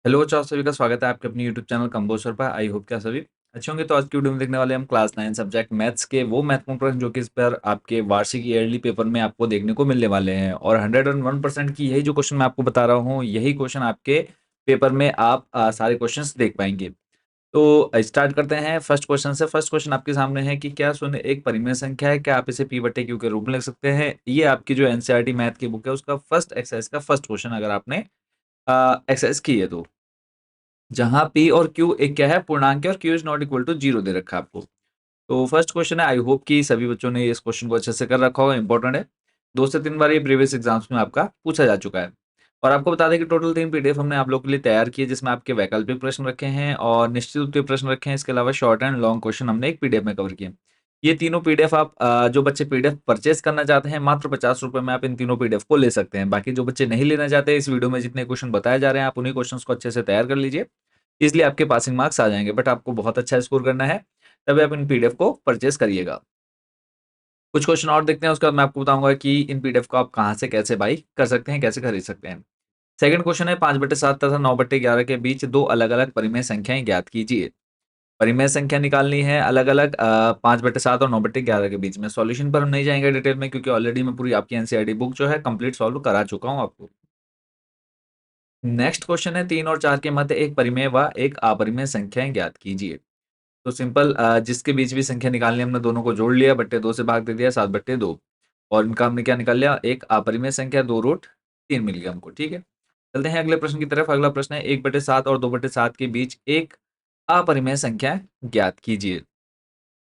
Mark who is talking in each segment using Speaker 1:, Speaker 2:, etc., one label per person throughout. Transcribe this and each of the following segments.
Speaker 1: Hello, चार सभी का स्वागत है आपके अपने यूट्यूब चैनल कंपोज़र पर। आई होप कि आप सभी अच्छे होंगे। तो आज की वीडियो में देखने वाले हम क्लास 9 सब्जेक्ट मैथ्स के वो महत्वपूर्ण प्रश्न जो कि इस पर आपके वार्षिक ईयरली पेपर में आपको देखने को मिलने वाले हैं। और 101% की यही जो क्वेश्चन मैं आपको बता रहा हूँ, यही क्वेश्चन आपके पेपर में आप सारे क्वेश्चंस देख पाएंगे। तो स्टार्ट करते हैं फर्स्ट क्वेश्चन से। फर्स्ट क्वेश्चन आपके सामने है कि क्या शून्य एक परिमेय संख्या है? क्या आप इसे पी बटे क्यू के रूप में लिख सकते हैं? ये आपकी जो एनसीईआरटी मैथ की बुक है उसका फर्स्ट एक्सरसाइज का फर्स्ट क्वेश्चन, अगर आपने एक्सरसाइज की है तो। जहाँ P और Q एक क्या है, पूर्णांक है, और Q is not equal to 0 दे रखा है आपको। तो फर्स्ट क्वेश्चन है, आई होप कि सभी बच्चों ने इस क्वेश्चन को अच्छे से कर रखा होगा, इंपॉर्टेंट है। 2 से 3 बार ये प्रीवियस एग्जाम्स में आपका पूछा जा चुका है। और आपको बता दें कि टोटल 3 पीडीएफ हमने आप लोगों के लिए तैयार किए, जिसमें आपके वैकल्पिक प्रश्न रखे हैं और निश्चित उत्तर प्रश्न रखे हैं। इसके अलावा शॉर्ट एंड लॉन्ग क्वेश्चन हमने एक पीडीएफ में कवर किए। ये तीनों पीडीएफ आप जो बच्चे पीडीएफ परचेज करना चाहते हैं, मात्र ₹50 में आप इन तीनों पीडीएफ को ले सकते हैं। बाकी जो बच्चे नहीं लेना चाहते, इस वीडियो में जितने क्वेश्चन बताए जा रहे हैं, आप उन्हीं क्वेश्चंस को अच्छे से तैयार कर लीजिए। इसलिए आपके पासिंग मार्क्स आ जाएँगे, बट आपको बहुत अच्छा स्कोर करना है, तभी आप इन पीडीएफ को परचेज़ करिएगा। कुछ क्वेश्चन और देखते हैं, उसके बाद मैं आपको बताऊँगा कि इन पीडीएफ को आप कहाँ से कैसे बाय कर सकते हैं, कैसे खरीद सकते हैं। सेकंड क्वेश्चन है, 5/7 तथा 9/11 के बीच 2 अलग-अलग परिमेय संख्याएँ ज्ञात कीजिए। परिमेय संख्या निकालनी है अलग-अलग 5/7 और 9/11 के बीच में। सॉल्यूशन पर हम नहीं जाएँगे डिटेल में, क्योंकि ऑलरेडी मैं पूरी आपकी एनसीईआरटी बुक जो है कंप्लीट सॉल्व करा चुका हूँ आपको। नेक्स्ट क्वेश्चन है, 3 और 4 के मध्य एक परिमेय व एक अपरिमेय संख्याएँ ज्ञात कीजिए। तो सिंपल जिसके बीच भी संख्या निकालनी है, हमने दोनों को जोड़ लिया, बट्टे 2 से भाग दे दिया, 7/2 और इनका हमने क्या निकाल लिया, एक अपरिमेय संख्या 2√3 मिल गया हमको, ठीक है। चलते हैं अगले प्रश्न की तरफ। अगला प्रश्न है, 1/7 और 2/7 के बीच एक अपरिमेय संख्या ज्ञात कीजिए।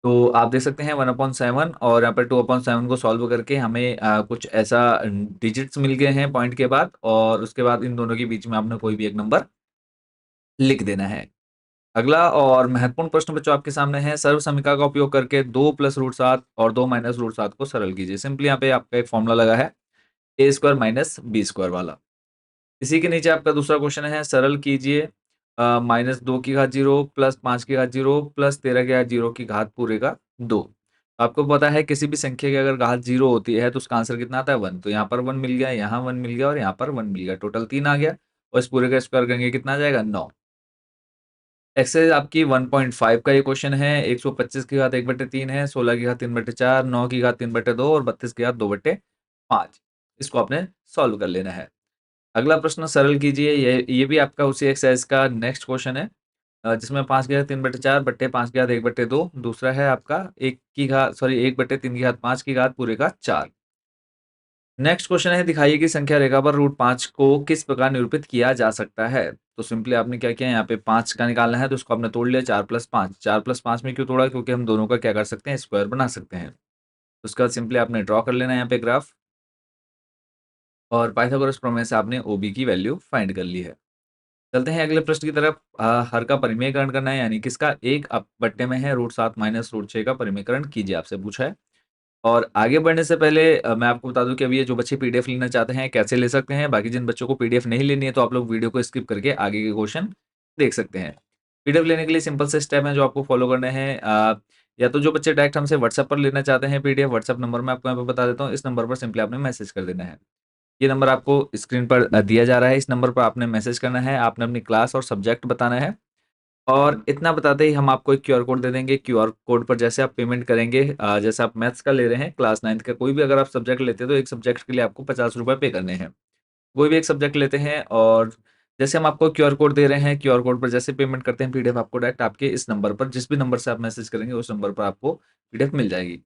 Speaker 1: तो आप देख सकते हैं 1/7 और यहाँ पर 2/7 को सॉल्व करके हमें कुछ ऐसा डिजिट्स मिल गए हैं पॉइंट के बाद, और उसके बाद इन दोनों के बीच में आपने कोई भी एक नंबर लिख देना है। अगला और महत्वपूर्ण प्रश्न बच्चों आपके सामने है, सर्व समीकरण का उपयोग करके 2 + √7 और 2 - √7 को सरल कीजिए। सिंपली यहाँ पे आपका एक फॉर्मूला लगा है, a² - b² वाला। इसी के नीचे आपका दूसरा क्वेश्चन है, सरल कीजिए -2 की घात 0 + 5 की घात 0 + 13 की घात 0 की घात पूरे का 2। आपको पता है किसी भी संख्या की अगर घात 0 होती है तो उसका आंसर कितना आता है, 1। तो यहाँ पर 1 मिल गया, यहाँ 1 मिल गया और यहाँ पर 1 मिल गया। टोटल 3 आ गया, और इस पूरे का स्क्वायर करेंगे कितना आ जाएगा, 9। एक्सरसाइज आपकी 1.5 का ये क्वेश्चन है। 125 की घात 1/3 है, 16 की घात 3/4, 9 की घात 3/2 और 32 की घात 2/5। इसको आपने सॉल्व कर लेना है। अगला प्रश्न सरल कीजिए। ये भी आपका उसी एक्सरसाइज का नेक्स्ट क्वेश्चन है, जिसमें 5 की घात 3/4 बट्टे 5 की घात 1/2। दूसरा है आपका 1/3 की घात 5 की घात पूरे का 4। नेक्स्ट क्वेश्चन है, दिखाइए कि संख्या रेखा पर √5 को किस प्रकार निरूपित किया जा सकता है। तो सिंपली आपने क्या किया, यहाँ पे 5 का निकालना है तो उसको आपने तोड़ लिया, 4 + 5। 4 + 5 में क्यों तोड़ा, क्योंकि हम दोनों का क्या कर सकते हैं, स्क्वायर बना सकते हैं। उसके बाद सिंपली आपने ड्रॉ कर लेना है यहाँ पे ग्राफ, और पाइथागोरस प्रमेय से आपने ओबी की वैल्यू फाइंड कर ली है। चलते हैं अगले प्रश्न की तरफ। हर का परिमेयकरण करना है, यानी किसका, एक अप बट्टे में है √7 - √6 का परिमेयकरण कीजिए, आपसे पूछा है। और आगे बढ़ने से पहले मैं आपको बता दूं कि अभी ये जो बच्चे पीडीएफ लेना चाहते हैं कैसे ले सकते हैं। बाकी जिन बच्चों को पीडीएफ नहीं लेनी है तो आप लोग वीडियो को स्किप करके आगे के क्वेश्चन देख सकते हैं। पीडीएफ लेने के लिए सिंपल से स्टेप हैं जो आपको फॉलो करने हैं। या तो जो बच्चे डायरेक्ट हमसे व्हाट्सएप पर लेना चाहते हैं पीडीएफ, व्हाट्सएप नंबर मैं आपको यहाँ पे बता देता हूँ। इस नंबर पर सिंपली आपने मैसेज कर देना है। ये नंबर आपको स्क्रीन पर दिया जा रहा है। इस नंबर पर आपने मैसेज करना है, आपने अपनी क्लास और सब्जेक्ट बताना है, और इतना बताते ही हम आपको एक क्यूआर कोड दे देंगे। क्यूआर कोड पर जैसे आप पेमेंट करेंगे, जैसे आप मैथ्स का ले रहे हैं, क्लास 9th का कोई भी अगर आप सब्जेक्ट लेते हैं तो एक सब्जेक्ट के लिए आपको ₹50 पे करने हैं। कोई भी एक सब्जेक्ट लेते हैं, और जैसे हम आपको क्यूआर कोड दे रहे हैं, क्यूआर कोड पर जैसे पेमेंट करते हैं, पीडीएफ आपको डायरेक्ट आपके इस नंबर पर, जिस भी नंबर से आप मैसेज करेंगे उस नंबर पर आपको पीडीएफ मिल जाएगी।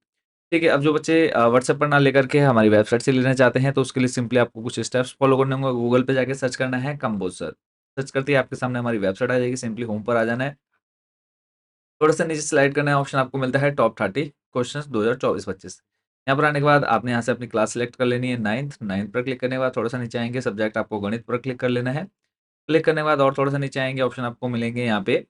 Speaker 1: ठीक है, अब जो बच्चे व्हाट्सएप पर ना लेकर के हमारी वेबसाइट से लेना चाहते हैं तो उसके लिए सिंपली आपको कुछ स्टेप्स फॉलो करने होंगे। गूगल पे जाके सर्च करना है कंपोज़र। सर्च करते ही आपके सामने हमारी वेबसाइट आ जाएगी, सिंपली होम पर आ जाना है। थोड़ा-सा नीचे स्लाइड करना है, ऑप्शन आपको मिलता है टॉप 30 क्वेश्चंस 2024-25। यहाँ पर आने के बाद आपने यहाँ से अपनी क्लास सेलेक्ट कर लेनी है 9th। 9th पर क्लिक करने के बाद थोड़ा-सा नीचे आएँगे, सब्जेक्ट आपको गणित पर क्लिक कर लेना है। क्लिक करने के बाद और थोड़ा-सा नीचे आएँगे, ऑप्शन आपको मिलेंगे यहाँ पे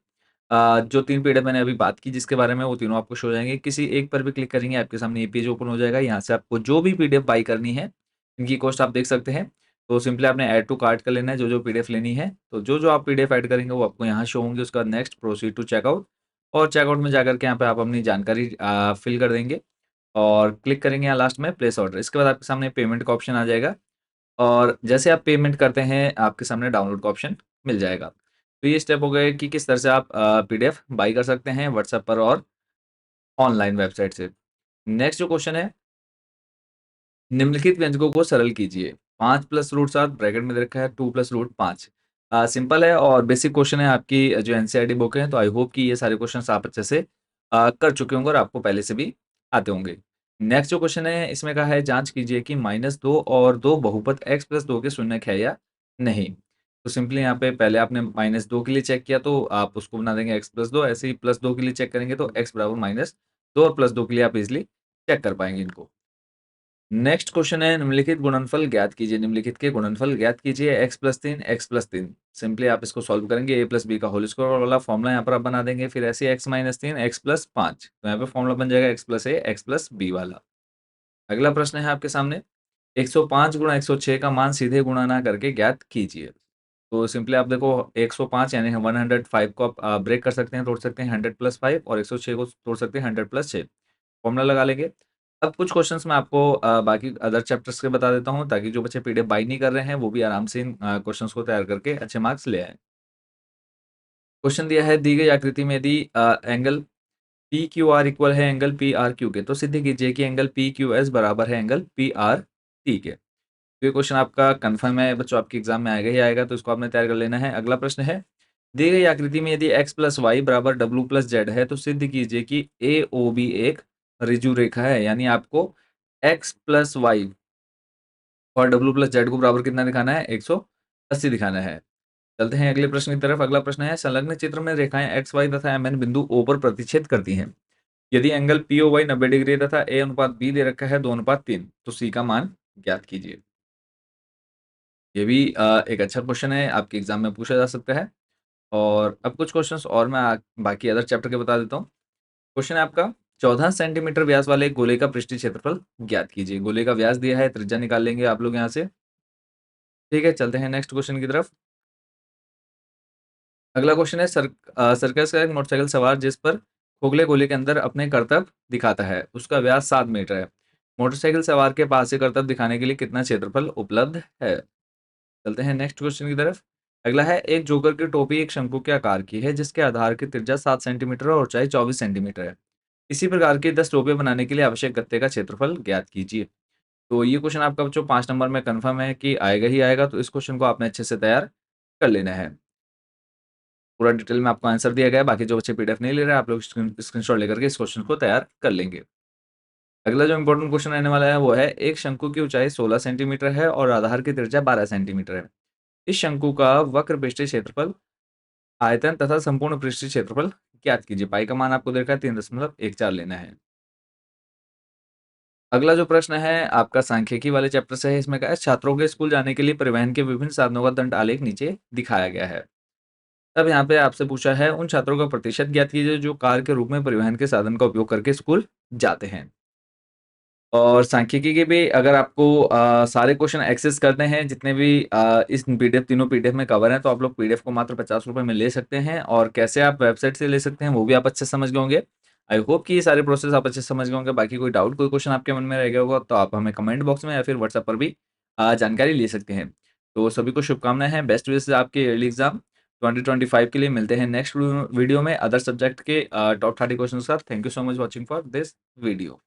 Speaker 1: जो 3 पीडीएफ मैंने अभी बात की जिसके बारे में, वो तीनों आपको शो हो जाएँगे। किसी एक पर भी क्लिक करेंगे, आपके सामने ये पेज ओपन हो जाएगा। यहाँ से आपको जो भी पीडीएफ बाय करनी है, इनकी कॉस्ट आप देख सकते हैं। तो सिंपली आपने ऐड टू कार्ट कर लेना है जो-जो पीडीएफ लेनी है। तो जो-जो आप पीडीएफ ऐड करेंगे वो आपको यहाँ शो होंगे। उसके बाद नेक्स्ट प्रोसीड टू चेकआउट, और चेकआउट में जाकर के यहाँ पे आप अपनी जानकारी फिल कर देंगे, और क्लिक करेंगे यहाँ लास्ट में प्लेस ऑर्डर। इसके बाद आपके सामने पेमेंट का ऑप्शन आ जाएगा, और जैसे आप पेमेंट करते हैं आपके सामने डाउनलोड का ऑप्शन मिल जाएगा। तो ये स्टेप हो गए कि किस तरह से आप पीडीएफ बाय कर सकते हैं व्हाट्सएप पर और ऑनलाइन वेबसाइट से। नेक्स्ट जो क्वेश्चन है, निम्नलिखित व्यंजकों को सरल कीजिए। 5 प्लस रूट 7 ब्रैकेट में दे रखा है 2 प्लस रूट 5। सिंपल है और बेसिक क्वेश्चन है आपकी जो एनसीईआरटी बुक है, तो आई होप कि ये सारे क्वेश्चंस आप अच्छे से कर चुके होंगे और आपको पहले से भी आते होंगे। नेक्स्ट जो क्वेश्चन है इसमें कहा है जांच कीजिए कि -2 और 2 बहुपद x प्लस 2 के शून्यक है या नहीं। तो सिंपली यहाँ पे पहले आपने -2 के लिए चेक किया तो आप उसको बना देंगे x प्लस 2, ऐसे ही +2 के लिए चेक करेंगे तो x बराबर -2 और +2 के लिए आप इज़िली चेक कर पाएँगे इनको। नेक्स्ट क्वेश्चन है निम्नलिखित गुणनफल ज्ञात कीजिए। निम्नलिखित के गुणनफल ज्ञात कीजिए x+3 सिंपली आप इसको सॉल्व करेंगे a प्लस बी का होल स्क्वायर वाला फॉर्मूला यहाँ पर आप बना देंगे, फिर ऐसे x-3 x+5 तो यहाँ पे फॉर्मूला बन जाएगा x प्लस ए एक्स प्लस बी वाला। अगला प्रश्न है आपके सामने 105 गुणा 106 का मान सीधे गुणा ना करके ज्ञात कीजिए। तो सिंपली आप देखो 105 यानी 105 को आप ब्रेक कर सकते हैं, तोड़ सकते हैं 100 प्लस 5 और 106 को तोड़ सकते हैं 100 प्लस 6। फॉर्मूला लगा लेंगे। अब कुछ क्वेश्चंस मैं आपको बाकी अदर चैप्टर्स के बता देता हूँ ताकि जो बच्चे पीडीएफ बाय नहीं कर रहे हैं वो भी आराम से इन क्वेश्चंस को तैयार करके अच्छे मार्क्स ले आएँ। क्वेश्चन दिया है दी गई आकृति में यदि angle P Q R equal है एंगल पी आर क्यू के, तो सिद्ध कीजिए कि एंगल पी क्यू एस बराबर है एंगल पी आर टी के। तो ये क्वेश्चन आपका कन्फर्म है बच्चों, आपके एग्जाम में आएगा ही आएगा, तो इसको आपने तैयार कर लेना है। अगला प्रश्न है दी गई आकृति में यदि x प्लस वाई बराबर डब्ल्यू प्लस जेड है तो सिद्ध कीजिए कि ए ओ बी एक ऋजु रेखा है। यानी आपको x प्लस वाई और डब्ल्यू प्लस जेड को बराबर कितना दिखाना है, 180 दिखाना है। चलते हैं अगले प्रश्न की तरफ। अगला प्रश्न है संलग्न चित्र में रेखाएं एक्स वाई तथा एम एन बिंदु ओ पर प्रतिच्छेद करती हैं। यदि angle P O Y 90 degree है तथा ए अनुपात बी दे रखा है 2:3 तो सी का मान ज्ञात कीजिए। ये भी एक अच्छा क्वेश्चन है, आपके एग्जाम में पूछा जा सकता है। और अब कुछ क्वेश्चंस और मैं बाकी अदर चैप्टर के बता देता हूँ। क्वेश्चन है आपका 14 सेंटीमीटर व्यास वाले एक गोले का पृष्ठीय क्षेत्रफल ज्ञात कीजिए। गोले का व्यास दिया है, त्रिज्या निकाल लेंगे आप लोग यहाँ से। ठीक है, चलते हैं नेक्स्ट क्वेश्चन की तरफ। अगला क्वेश्चन है सर्कस का एक मोटरसाइकिल सवार जिस पर खोखले गोले के अंदर अपने करतब दिखाता है, उसका व्यास 7 मीटर है। मोटरसाइकिल सवार के पास से करतब दिखाने के लिए कितना क्षेत्रफल उपलब्ध है। चलते हैं नेक्स्ट क्वेश्चन की तरफ। अगला है एक जोकर की टोपी एक शंकु के आकार की है जिसके आधार की त्रिज्या 7 सेंटीमीटर और ऊंचाई 24 सेंटीमीटर है। इसी प्रकार के 10 टोपे बनाने के लिए आवश्यक गत्ते का क्षेत्रफल ज्ञात कीजिए। तो ये क्वेश्चन आपका बच्चों 5 नंबर में कंफर्म है कि आएगा ही आएगा, तो इस क्वेश्चन को आपने अच्छे से तैयार कर लेना है। पूरा डिटेल में आपको आंसर दिया गया है, बाकी जो बच्चे पीडीएफ नहीं ले रहे हैं आप लोग स्क्रीनशॉट लेकर के इस क्वेश्चन को तैयार कर लेंगे। अगला जो इंपॉर्टेंट क्वेश्चन रहने वाला है वो है एक शंकु की ऊंचाई 16 सेंटीमीटर है और आधार की त्रिज्या 12 सेंटीमीटर है। इस शंकु का वक्र पृष्ठीय क्षेत्रफल, आयतन तथा संपूर्ण पृष्ठीय क्षेत्रफल ज्ञात कीजिए। पाई का मान आपको देखा है 3.14 लेना है। अगला जो प्रश्न है आपका सांख्यिकी वाले चैप्टर से है। इसमें कहा है छात्रों के स्कूल जाने के लिए परिवहन के विभिन्न साधनों का दंड आलेख नीचे दिखाया गया है। तब यहाँ पे आपसे पूछा है उन छात्रों का प्रतिशत ज्ञात कीजिए जो कार के रूप में परिवहन के साधन का उपयोग करके स्कूल जाते हैं। और सांख्यिकी के भी अगर आपको सारे क्वेश्चन एक्सेस करने हैं जितने भी इस पीडीएफ तीनों पीडीएफ में कवर हैं, तो आप लोग पीडीएफ को मात्र 50 रुपए में ले सकते हैं। और कैसे आप वेबसाइट से ले सकते हैं वो भी आप अच्छे से समझ गए होंगे। आई होप कि ये सारे प्रोसेस आप अच्छे से समझ गए होंगे। बाकी कोई डाउट कोई क्वेश्चन आपके मन में रह गया होगा तो आप हमें कमेंट बॉक्स में या फिर व्हाट्सएप पर भी जानकारी ले सकते हैं। तो सभी को शुभकामनाएं हैं, बेस्ट विशेस आपके ईयरली एग्जाम 2025 के लिए। मिलते हैं नेक्स्ट वीडियो में अदर सब्जेक्ट के टॉप 30 क्वेश्चन के साथ। Thank you so much watching for this video.